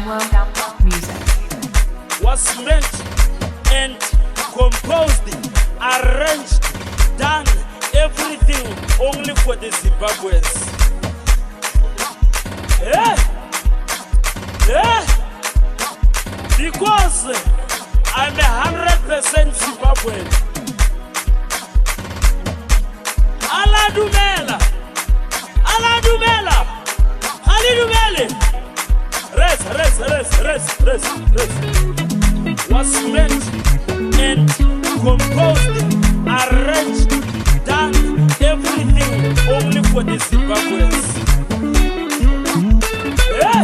Music was meant and composed, arranged, done, everything only for the Zimbabweans. Yeah. Because I'm 100% Zimbabwean. Aladumela, Halidumele. Rest. Was meant and composed, arranged, done, everything only for the Zimbabweans. Yeah.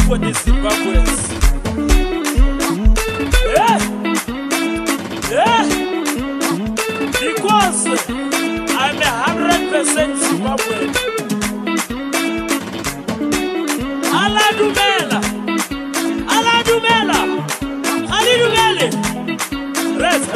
For the Zimbabweans. Yeah. Because I'm 100% Zimbabwean. Aladumela, Halidumele. Rest.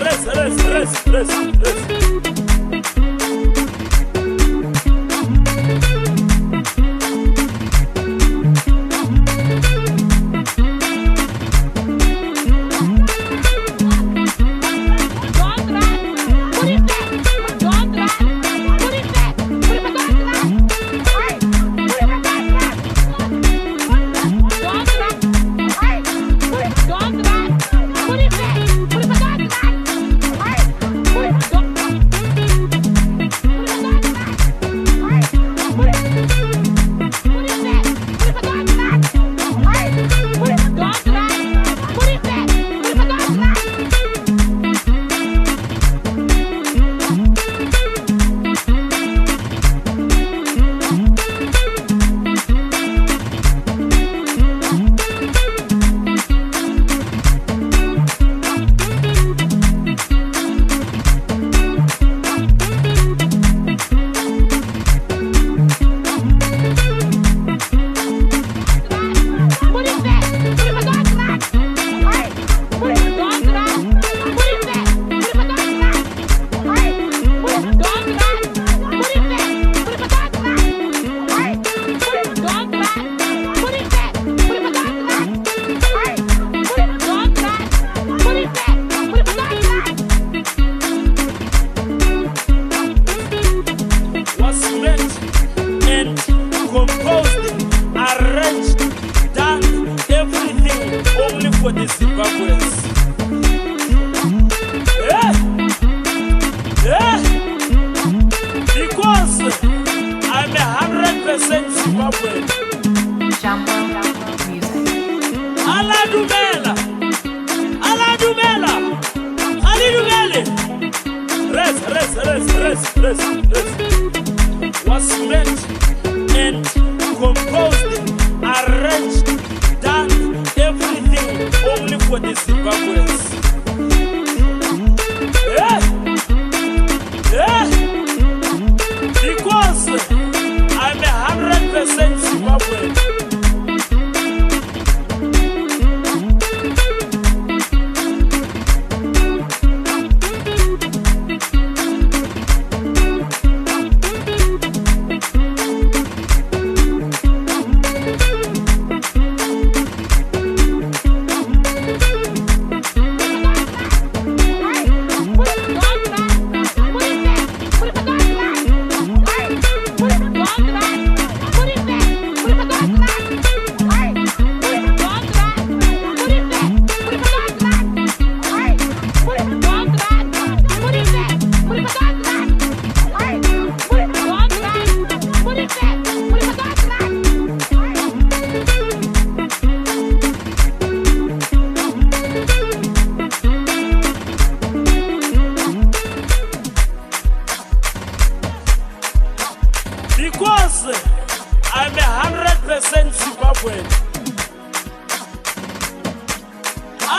For the Zimbabweans. Yeah. Because I'm 100% Zimbabwean. Music Aladumela, Halidumele. Rest. Was meant and composed, arranged, done, everything only for the Zimbabweans. Yeah. Because I'm 100% Zimbabwean.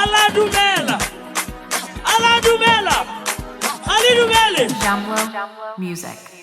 ala dumela, ala dumela, ali dumele. Jamlo Music.